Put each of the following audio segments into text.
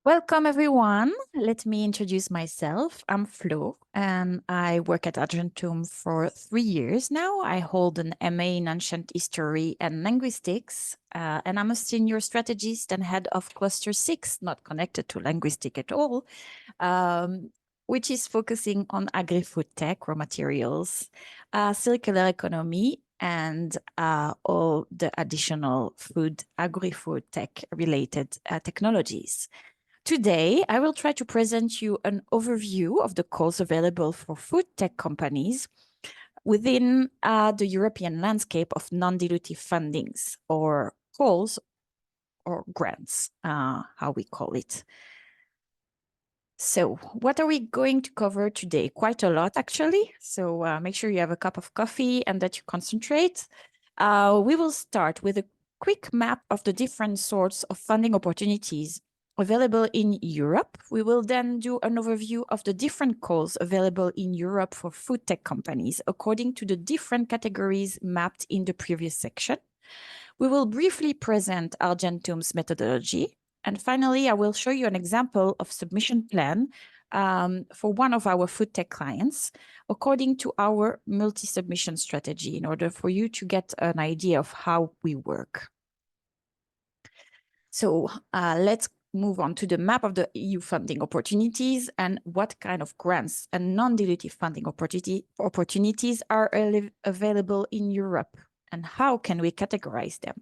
Welcome, everyone. Let me introduce myself. I'm Flo, and I work at Argentum for 3 years now. I hold an MA in Ancient History and Linguistics, and I'm a senior strategist and head of Cluster 6, not connected to linguistic at all, um, which is focusing on agri-food tech, raw materials, circular economy, and all the additional food, agri-food tech related technologies. Today, I will try to present you an overview of the calls available for food tech companies within the European landscape of non-dilutive fundings, or calls or grants, how we call it. So what are we going to cover today? Quite a lot, actually. So make sure you have a cup of coffee and that you concentrate. We will start with a quick map of the different sorts of funding opportunities available in Europe. We will then do an overview of the different calls available in Europe for food tech companies according to the different categories mapped in the previous section. We will briefly present Argentum's methodology. And finally, I will show you an example of submission plan for one of our food tech clients according to our multi-submission strategy in order for you to get an idea of how we work. So let's move on to the map of the EU funding opportunities and what kind of grants and non-dilutive funding opportunities are available in Europe and how can we categorize them.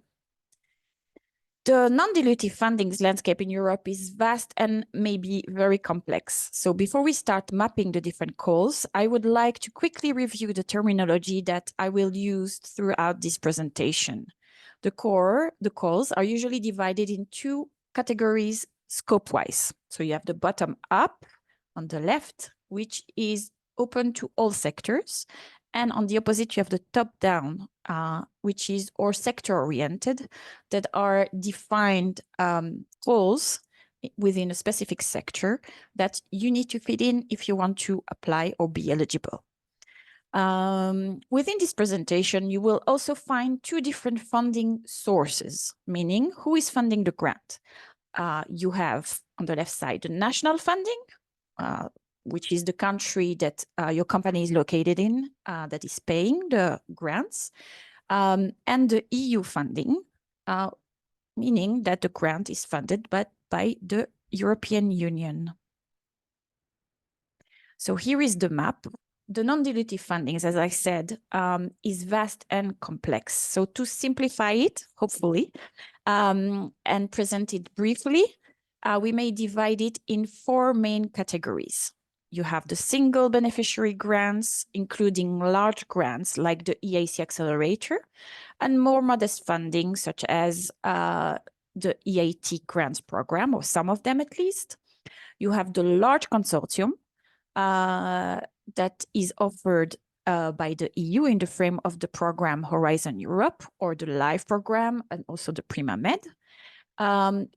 The non-dilutive fundings landscape in Europe is vast and maybe very complex. So before we start mapping the different calls, I would like to quickly review the terminology that I will use throughout this presentation. The calls are usually divided in two categories scope-wise. So you have the bottom up on the left, which is open to all sectors. And on the opposite, you have the top down, which is or sector oriented, that are defined calls within a specific sector that you need to fit in if you want to apply or be eligible. Within this presentation, you will also find two different funding sources, meaning who is funding the grant. You have on the left side the national funding, which is the country that your company is located in that is paying the grants, and the EU funding, meaning that the grant is funded by the European Union. So here is the map. The non-dilutive fundings, as I said, is vast and complex. So to simplify it, hopefully, and present it briefly, we may divide it in four main categories. You have the single beneficiary grants, including large grants like the EAC Accelerator, and more modest funding, such as the EAT grants program, or some of them at least. You have the large consortium that is offered by the EU in the frame of the program Horizon Europe, or the LIFE program, and also the PrimaMed.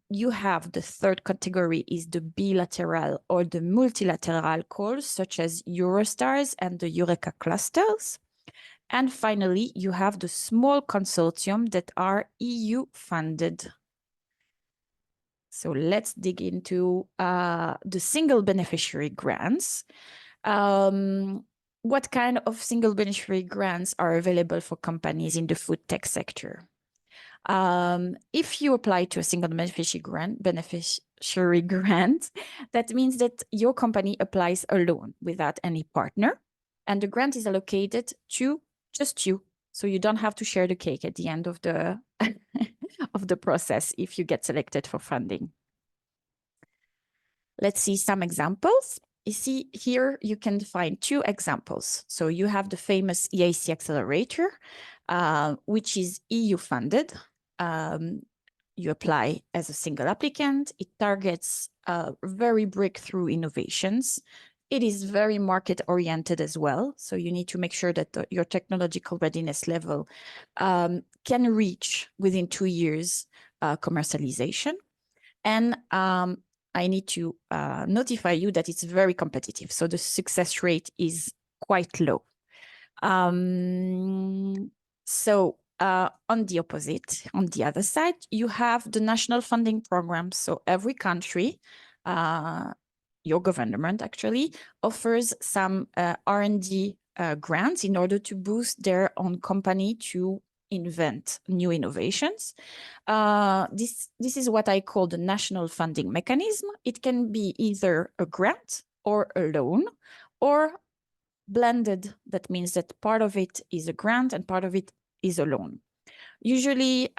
You have the third category is the bilateral or the multilateral calls, such as Eurostars and the Eureka clusters. And finally, you have the small consortium that are EU funded. So let's dig into the single beneficiary grants. What kind of single beneficiary grants are available for companies in the food tech sector? If you apply to a single beneficiary grant, that means that your company applies alone without any partner, and the grant is allocated to just you. So you don't have to share the cake at the end of the of the process if you get selected for funding. Let's see some examples. You see here, you can find two examples. So you have the famous EAC Accelerator, which is EU funded. You apply as a single applicant. It targets very breakthrough innovations. It is very market oriented as well. So you need to make sure that your technological readiness level can reach within 2 years commercialization. And I need to notify you that it's very competitive. So the success rate is quite low. On the opposite, on the other side, you have the national funding program. So every country your government actually offers some R&D grants in order to boost their own company to invent new innovations. This is what I call the national funding mechanism. It can be either a grant or a loan, or blended. That means that part of it is a grant and part of it is a loan. Usually,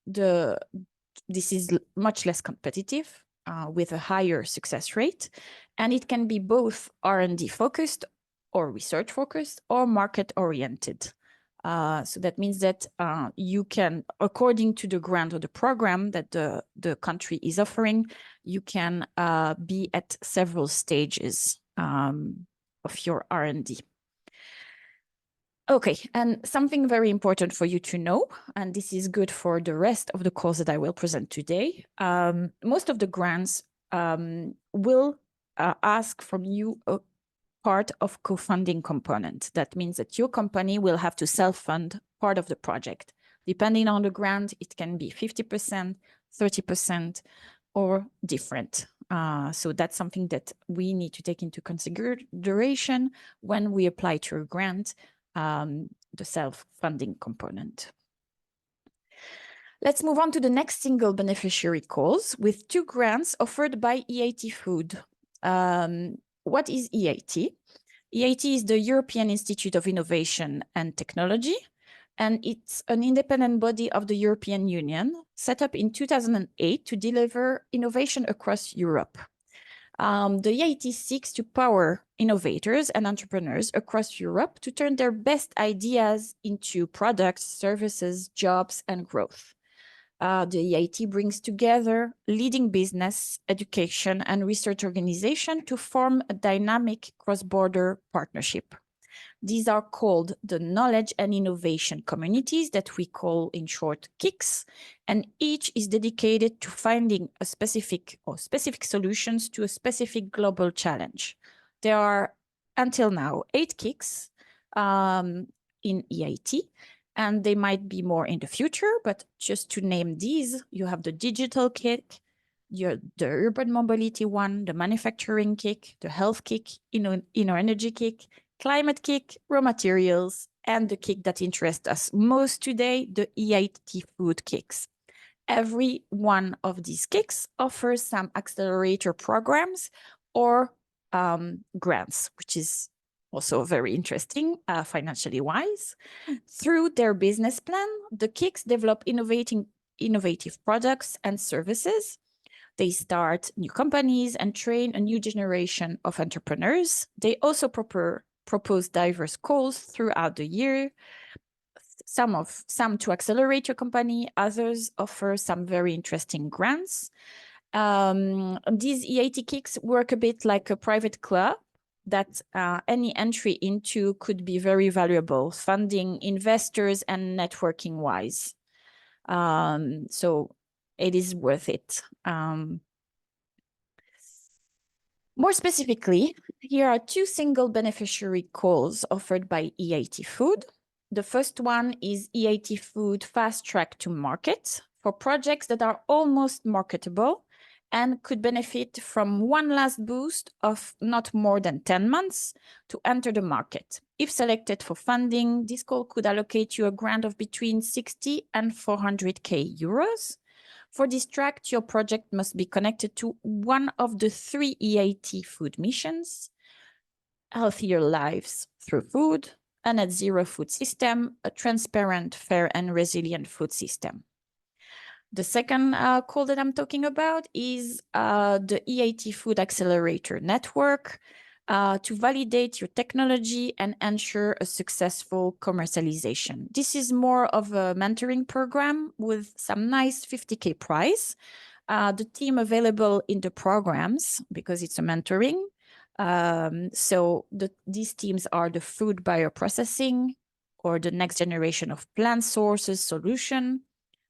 this is much less competitive with a higher success rate, and it can be both R&D focused or research focused or market oriented. So that means that you can, according to the grant or the program that the country is offering, you can be at several stages of your R&D. Okay, and something very important for you to know, and this is good for the rest of the course that I will present today. Most of the grants will ask from you a part of co-funding component. That means that your company will have to self-fund part of the project. Depending on the grant, it can be 50%, 30%, or different. So that's something that we need to take into consideration when we apply to a grant, the self-funding component. Let's move on to the next single beneficiary calls with 2 grants offered by EIT Food. What is EIT? EIT is the European Institute of Innovation and Technology, and it's an independent body of the European Union set up in 2008 to deliver innovation across Europe. The EIT seeks to power innovators and entrepreneurs across Europe to turn their best ideas into products, services, jobs, and growth. The EIT brings together leading business, education, and research organizations to form a dynamic cross-border partnership. These are called the Knowledge and Innovation Communities that we call in short KICs, and each is dedicated to finding a specific solutions to a specific global challenge. There are, until now, 8 KICs in EIT, and they might be more in the future, but just to name these, you have the digital KIC, the urban mobility one, the manufacturing KIC, the health KIC, inner energy KIC, climate KIC, raw materials, and the KIC that interests us most today, the EIT Food KICs. Every one of these KICs offers some accelerator programs or grants, which is also very interesting financially wise. Through their business plan, the KICs develop innovative products and services. They start new companies and train a new generation of entrepreneurs. They also propose diverse calls throughout the year. Some to accelerate your company, others offer some very interesting grants. These EIT KICs work a bit like a private club that any entry into could be very valuable, funding investors and networking wise. So it is worth it. More specifically, here are 2 single beneficiary calls offered by EIT Food. The first one is EIT Food Fast Track to Market for projects that are almost marketable and could benefit from one last boost of not more than 10 months to enter the market. If selected for funding, this call could allocate you a grant of between 60 and 400k euros. For this track, your project must be connected to one of the 3 EIT Food missions: healthier lives through food, a net zero food system, a transparent, fair, and resilient food system. The second call that I'm talking about is the EIT Food Accelerator Network to validate your technology and ensure a successful commercialization. This is more of a mentoring program with some nice 50k prize. The team available in the programs, because it's a mentoring, these teams are the food bioprocessing or the next generation of plant sources solution,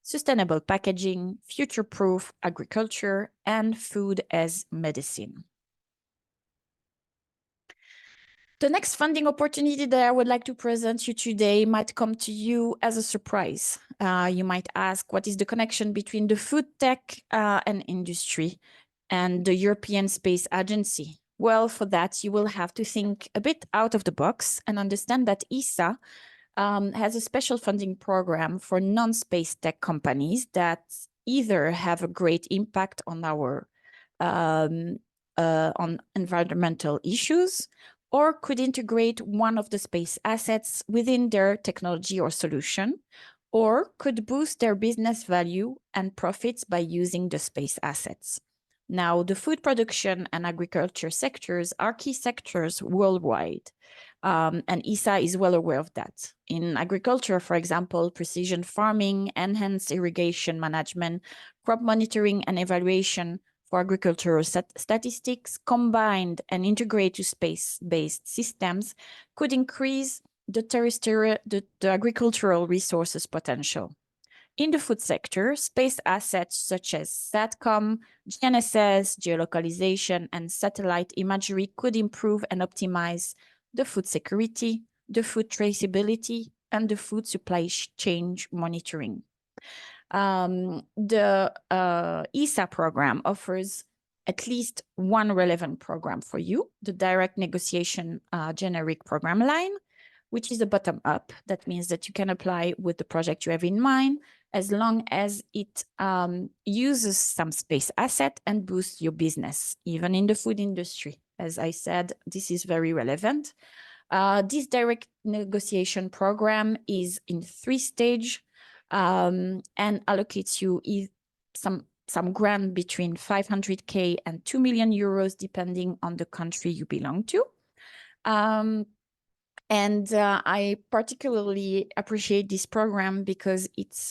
sustainable packaging, future-proof agriculture, and food as medicine. The next funding opportunity that I would like to present you today might come to you as a surprise. You might ask, what is the connection between the food tech and industry? and the European Space Agency? Well, for that, you will have to think a bit out of the box and understand that ESA has a special funding program for non-space tech companies that either have a great impact on our on environmental issues, or could integrate one of the space assets within their technology or solution, or could boost their business value and profits by using the space assets. Now, the food production and agriculture sectors are key sectors worldwide, and ESA is well aware of that. In agriculture, for example, precision farming, enhanced irrigation management, crop monitoring and evaluation for agricultural statistics combined and integrated to space-based systems could increase the agricultural resources potential. In the food sector, space assets such as SATCOM, GNSS, geolocalization, and satellite imagery could improve and optimize the food security, the food traceability, and the food supply chain monitoring. The ESA program offers at least one relevant program for you, the direct negotiation generic program line, which is a bottom up. That means that you can apply with the project you have in mind, as long as it uses some space asset and boosts your business, even in the food industry. As I said, this is very relevant. This direct negotiation program is in 3 stages and allocates you some grant between 500K and 2 million euros, depending on the country you belong to. I particularly appreciate this program because it's,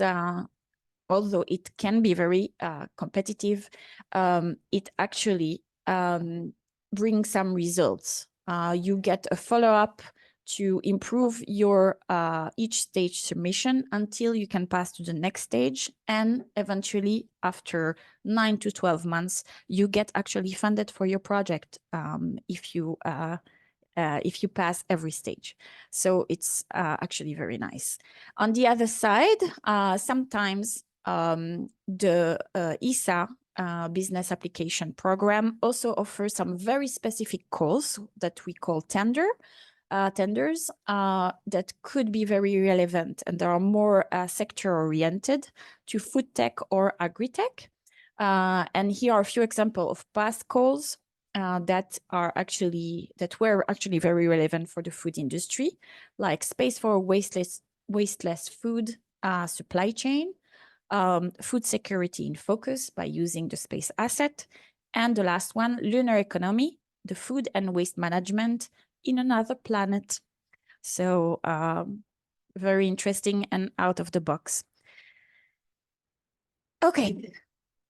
although it can be very competitive, it actually brings some results. You get a follow-up to improve your each stage submission until you can pass to the next stage. And eventually, after 9 to 12 months, you get actually funded for your project if you pass every stage. So it's actually very nice. On the other side, sometimes the ESA business application program also offers some very specific calls that we call tenders that could be very relevant, and they are more sector-oriented to food tech or agri-tech. And here are a few examples of past calls that were actually very relevant for the food industry, like space for wasteless food supply chain, food security in focus by using the space asset, and the last one, lunar economy, the food and waste management in another planet. So very interesting and out of the box. Okay.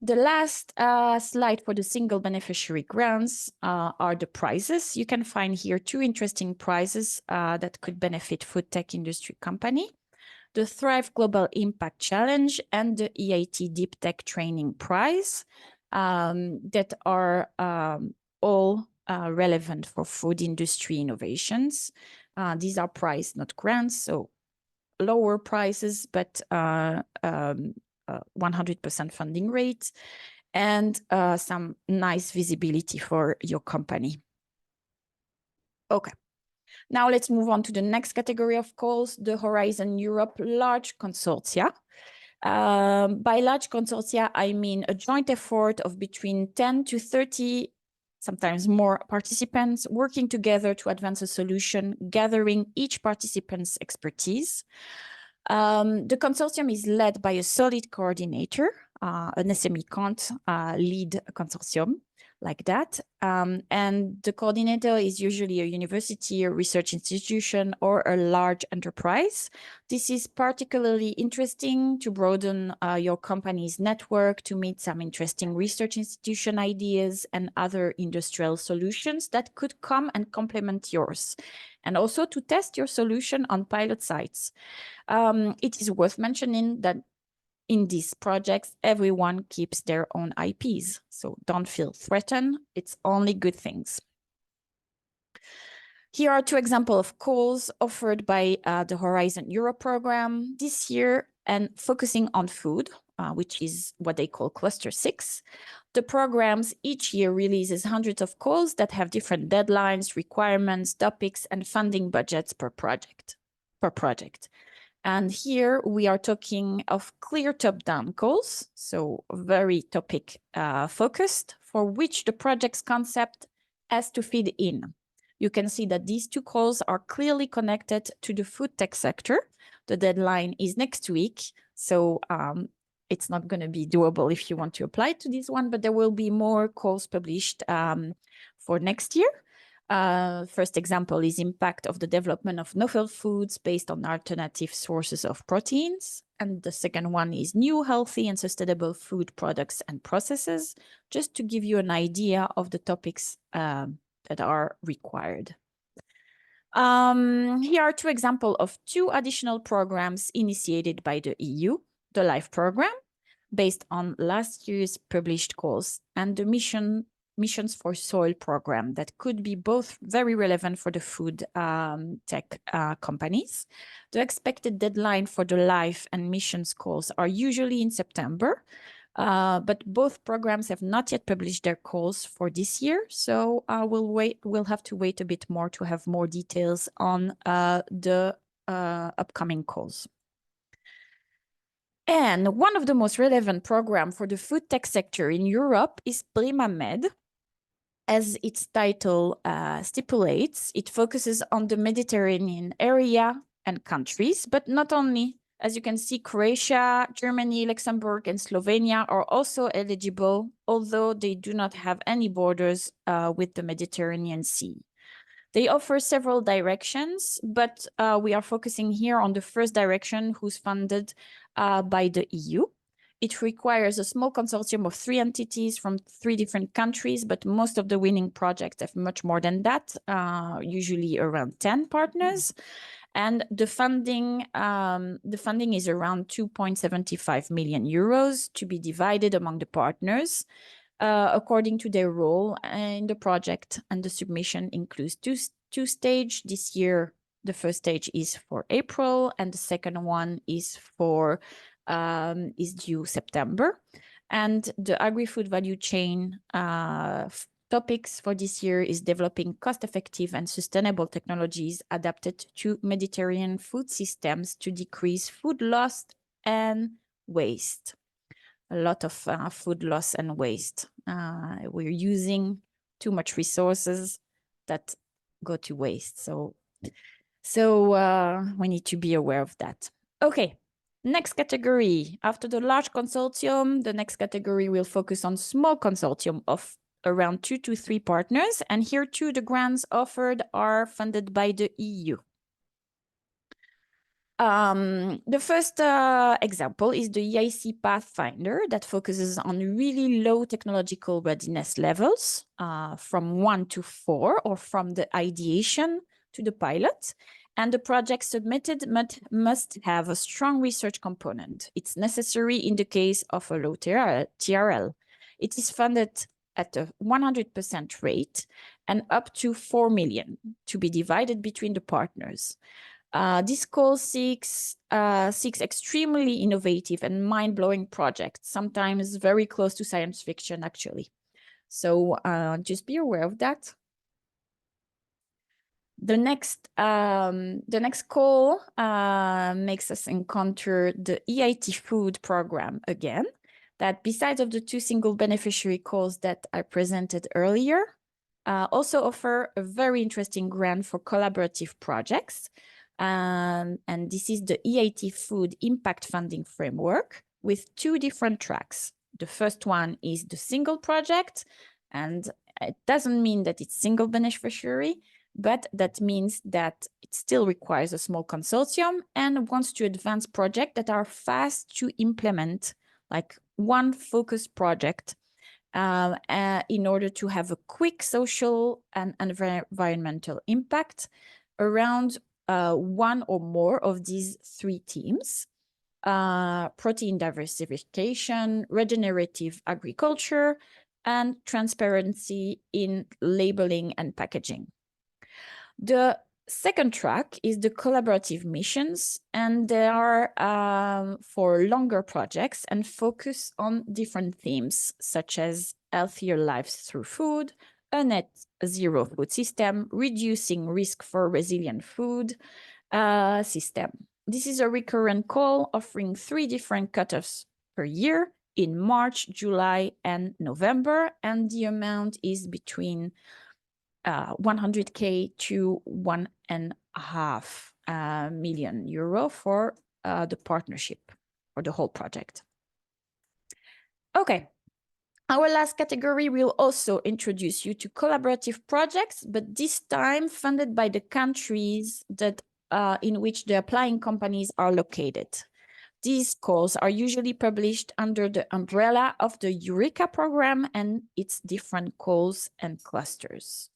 The last slide for the single beneficiary grants are the prizes. You can find here 2 interesting prizes that could benefit food tech industry company: the Thrive Global Impact Challenge and the EIT Deep Tech Training Prize that are all relevant for food industry innovations. These are prizes, not grants, so lower prices, but 100% funding rate, and some nice visibility for your company. Okay, now let's move on to the next category of calls, the Horizon Europe large consortia. By large consortia, I mean a joint effort of between 10 to 30, sometimes more participants working together to advance a solution, gathering each participant's expertise. The consortium is led by a solid coordinator. An SME can't lead a consortium like that. And the coordinator is usually a university, a research institution, or a large enterprise. This is particularly interesting to broaden your company's network, to meet some interesting research institution ideas and other industrial solutions that could come and complement yours, and also to test your solution on pilot sites. It is worth mentioning that in these projects, everyone keeps their own IPs, so don't feel threatened. It's only good things. Here are 2 examples of calls offered by the Horizon Europe program this year and focusing on food, which is what they call Cluster 6. The programs each year releases hundreds of calls that have different deadlines, requirements, topics, and funding budgets per project. And here we are talking of clear top-down calls, so very topic focused, for which the project's concept has to fit in. You can see that these two calls are clearly connected to the food tech sector. The deadline is next week, so it's not going to be doable if you want to apply to this one, but there will be more calls published for next year. First example is impact of the development of novel foods based on alternative sources of proteins. And the second one is new, healthy, and sustainable food products and processes, just to give you an idea of the topics that are required. Here are two examples of two additional programs initiated by the EU, the LIFE program, based on last year's published calls, and the Missions for Soil program that could be both very relevant for the food tech companies. The expected deadline for the LIFE and Missions calls are usually in September, but both programs have not yet published their calls for this year, so we'll have to wait a bit more to have more details on the upcoming calls. And one of the most relevant programs for the food tech sector in Europe is PrimaMed. As its title stipulates, it focuses on the Mediterranean area and countries, but not only. As you can see, Croatia, Germany, Luxembourg, and Slovenia are also eligible, although they do not have any borders with the Mediterranean Sea. They offer several directions, but we are focusing here on the first direction, who's funded by the EU. It requires a small consortium of 3 entities from 3 different countries, but most of the winning projects have much more than that, usually around 10 partners. And the funding is around 2.75 million euros to be divided among the partners according to their role in the project. And the submission includes two stages. This year, the first stage is for April, and the second one is for is due September. And the agri-food value chain topics for this year is developing cost-effective and sustainable technologies adapted to Mediterranean food systems to decrease food loss and waste. A lot of food loss and waste. We're using too much resources that go to waste. So we need to be aware of that. Okay. Next category, after the large consortium, the next category will focus on small consortium of around 2 to 3 partners. And here too, the grants offered are funded by the EU. The first example is the EIC Pathfinder that focuses on really low technological readiness levels from 1 to 4, or from the ideation to the pilot. And the project submitted must have a strong research component. It's necessary in the case of a low TRL. It is funded at a 100% rate and up to 4 million to be divided between the partners. This call seeks extremely innovative and mind-blowing projects, sometimes very close to science fiction, actually. So just be aware of that. The next call makes us encounter the EIT Food program again, that besides of the 2 single beneficiary calls that I presented earlier, also offer a very interesting grant for collaborative projects. And this is the EIT Food Impact Funding Framework with 2 different tracks. The first one is the single project, and it doesn't mean that it's single beneficiary, but that means that it still requires a small consortium and wants to advance projects that are fast to implement, like one focused project, in order to have a quick social and environmental impact around one or more of these 3 themes: protein diversification, regenerative agriculture, and transparency in labeling and packaging. The Second track is the collaborative missions, and they are for longer projects and focus on different themes, such as healthier lives through food, a net zero food system, reducing risk for resilient food system. This is a recurrent call offering 3 different cutoffs per year in March, July, and November, and the amount is between 100K to €1.5 million for the partnership or the whole project. Okay, our last category will also introduce you to collaborative projects, but this time funded by the countries that in which the applying companies are located. These calls are usually published under the umbrella of the Eureka program and its different calls and clusters.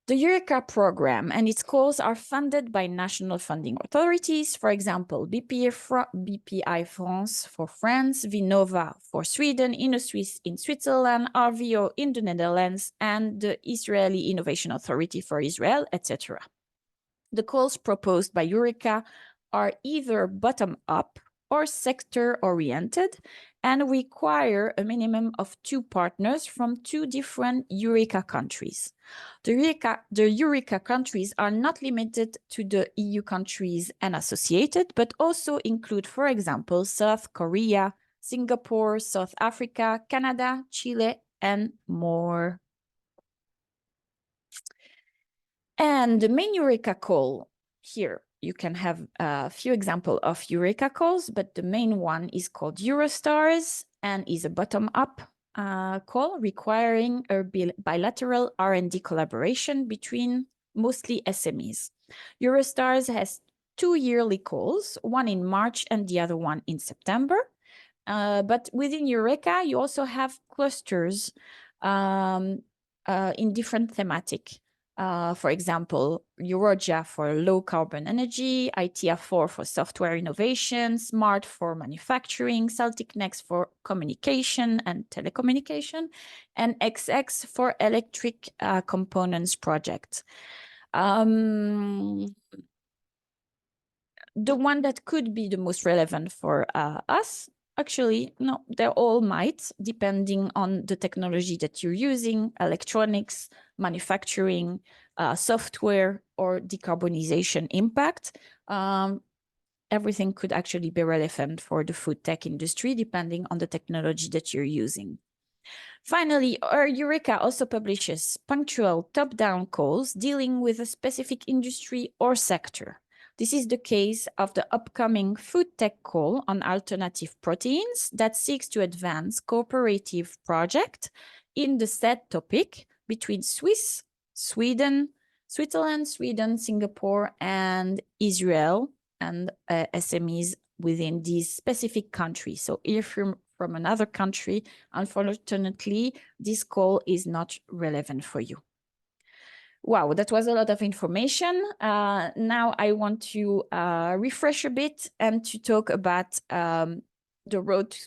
The Eureka program and its calls are funded by national funding authorities, for example, BPI France for France, Vinnova for Sweden, InnoSwiss in Switzerland, RVO in the Netherlands, and the Israeli Innovation Authority for Israel, etc. The calls proposed by Eureka are either bottom-up or sector-oriented and require a minimum of 2 partners from 2 different Eureka countries. The Eureka countries are not limited to the EU countries and associated, but also include, for example, South Korea, Singapore, South Africa, Canada, Chile, and more. And the main Eureka call here, you can have a few examples of Eureka calls, but the main one is called Eurostars and is a bottom-up call requiring a bilateral R&D collaboration between mostly SMEs. Eurostars has 2 yearly calls, one in March and the other one in September. But within Eureka, you also have clusters in different thematic. For example, Euroja for low carbon energy, ITF4 for software innovation, SMART for manufacturing, Celtic Next for communication and telecommunication, and XX for electric components project. The one that could be the most relevant for us, actually, no, they all might, depending on the technology that you're using, electronics, manufacturing, software, or decarbonization impact. Everything could actually be relevant for the food tech industry, depending on the technology that you're using. Finally, our Eureka also publishes punctual top-down calls dealing with a specific industry or sector. This is the case of the upcoming FoodTech call on alternative proteins that seeks to advance cooperative project in the said topic between Switzerland, Sweden, Singapore, and Israel, and SMEs within these specific countries. So if you're from another country, unfortunately, this call is not relevant for you. Wow, that was a lot of information. Now I want to refresh a bit and to talk about the road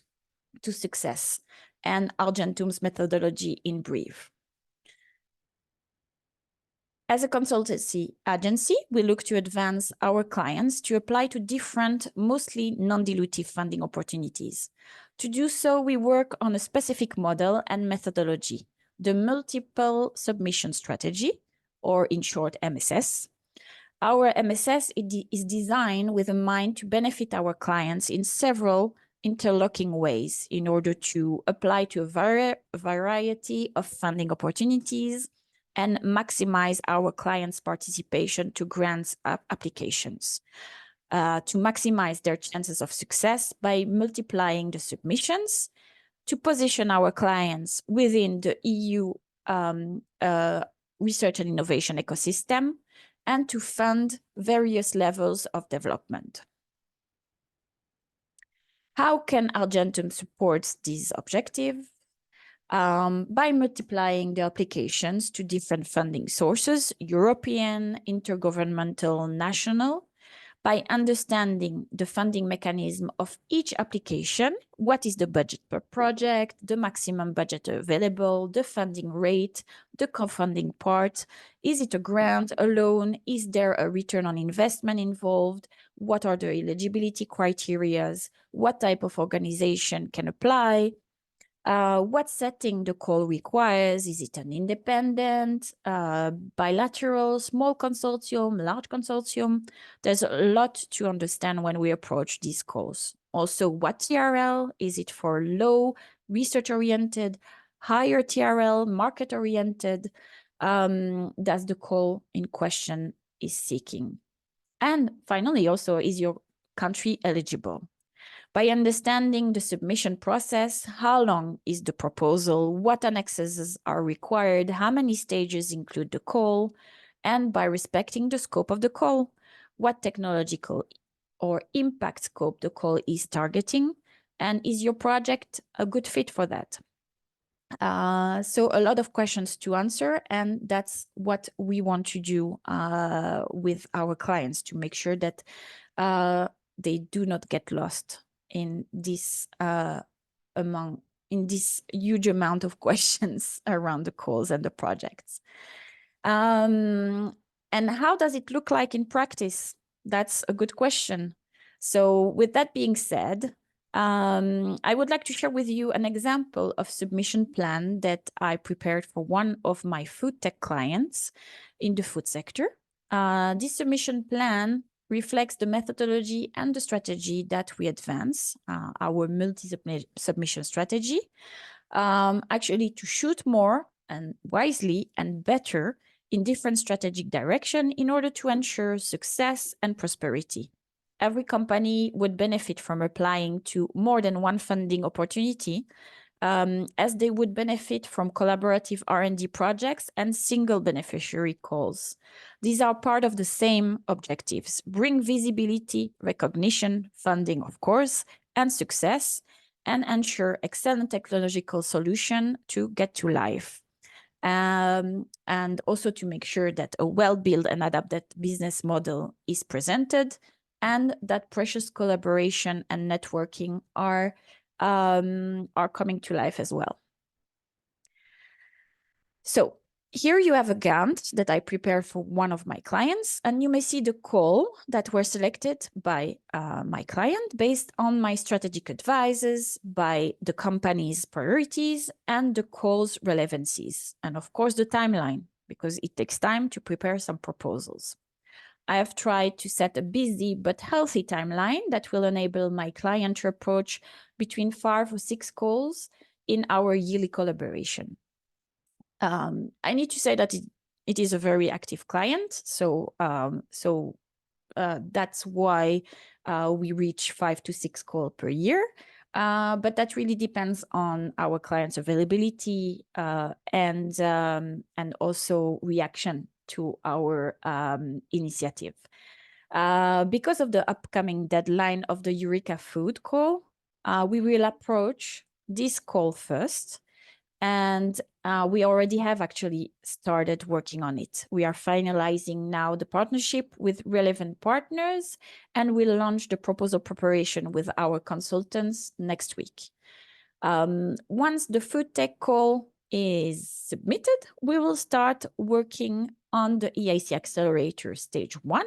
to success and Argentum's methodology in brief. As a consultancy agency, we look to advance our clients to apply to different, mostly non-dilutive funding opportunities. To do so, we work on a specific model and methodology, the multiple submission strategy, or in short, MSS. Our MSS is designed with a mind to benefit our clients in several interlocking ways in order to apply to a variety of funding opportunities and maximize our clients' participation to grants applications, to maximize their chances of success by multiplying the submissions, to position our clients within the EU research and innovation ecosystem, and to fund various levels of development. How can Argentum support these objectives? By multiplying the applications to different funding sources, European, intergovernmental, national, by understanding the funding mechanism of each application. What is the budget per project, the maximum budget available, the funding rate, the co-funding part? Is it a grant, a loan? Is there a return on investment involved? What are the eligibility criteria? What type of organization can apply? What setting the call requires? Is it an independent, bilateral, small consortium, large consortium? There's a lot to understand when we approach these calls. Also, what TRL? Is it for low, research-oriented, higher TRL, market-oriented? That's the call in question is seeking. And finally, also, is your country eligible? By understanding the submission process, how long is the proposal, what annexes are required, how many stages include the call, and by respecting the scope of the call, what technological or impact scope the call is targeting, and is your project a good fit for that? So a lot of questions to answer, and that's what we want to do with our clients to make sure that they do not get lost in this huge amount of questions around the calls and the projects. And how does it look like in practice? That's a good question. So with that being said, I would like to share with you an example of submission plan that I prepared for one of my FoodTech clients in the food sector. This submission plan reflects the methodology and the strategy that we advance, our multi-submission strategy, actually to shoot more and wisely and better in different strategic direction in order to ensure success and prosperity. Every company would benefit from applying to more than one funding opportunity, as they would benefit from collaborative R&D projects and single beneficiary calls. These are part of the same objectives: bring visibility, recognition, funding, of course, and success, and ensure excellent technological solution to get to life. And also to make sure that a well-built and adapted business model is presented, and that precious collaboration and networking are coming to life as well. So here you have a Gantt that I prepared for one of my clients, and you may see the call that were selected by my client based on my strategic advices, by the company's priorities, and the call's relevancies, and of course the timeline, because it takes time to prepare some proposals. I have tried to set a busy but healthy timeline that will enable my client to approach between 5 or 6 calls in our yearly collaboration. I need to say that it is a very active client, so that's why we reach 5 to 6 calls per year. But that really depends on our client's availability and also reaction to our initiative. Because of the upcoming deadline of the Eureka Food call, we will approach this call first. And we already have actually started working on it. We are finalizing now the partnership with relevant partners, and we'll launch the proposal preparation with our consultants next week. Once the FoodTech call is submitted, we will start working on the EIC Accelerator Stage 1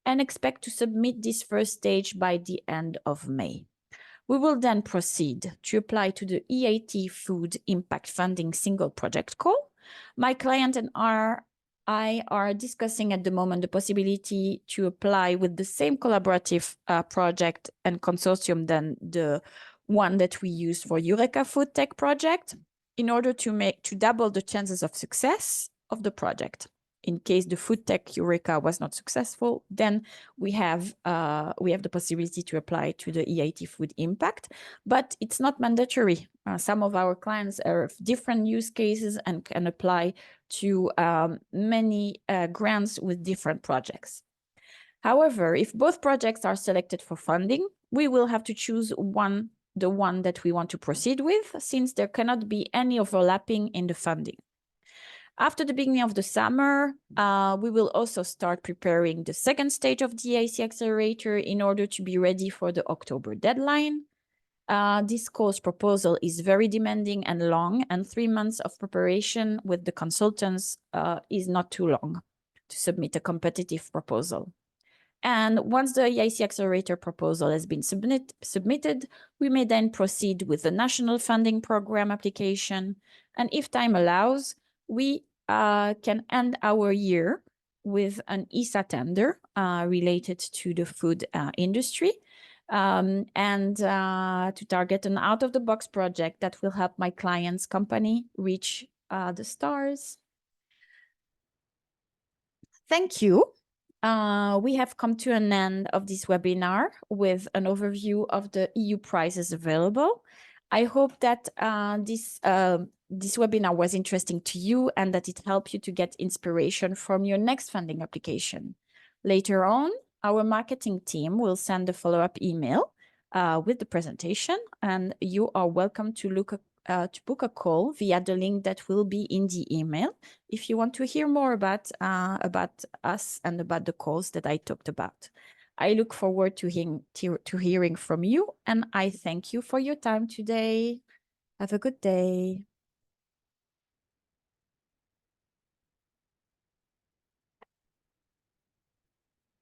and expect to submit this first stage by the end of May. We will then proceed to apply to the EIT Food Impact Funding Single Project Call. My client and I are discussing at the moment the possibility to apply with the same collaborative project and consortium than the one that we use for Eureka FoodTech project, in order to double the chances of success of the project. In case the FoodTech Eureka was not successful, then we have the possibility to apply to the EIT Food Impact, but it's not mandatory. Some of our clients have different use cases and can apply to many grants with different projects. However, if both projects are selected for funding, we will have to choose the one that we want to proceed with, since there cannot be any overlapping in the funding. After the beginning of the summer, we will also start preparing the second stage of the IC Accelerator in order to be ready for the October deadline. This course proposal is very demanding and long, and 3 months of preparation with the consultants is not too long to submit a competitive proposal. And once the EIC Accelerator proposal has been submitted, we may then proceed with the National Funding Program application. And if time allows, we can end our year with an ESA tender related to the food industry, and to target an out-of-the-box project that will help my client's company reach the stars. Thank you. We have come to an end of this webinar with an overview of the EU prizes available. I hope that this webinar was interesting to you and that it helped you to get inspiration from your next funding application. Later on, our marketing team will send a follow-up email with the presentation, and you are welcome to book a call via the link that will be in the email if you want to hear more about us and about the calls that I talked about. I look forward to hearing from you, and I thank you for your time today. Have a good day.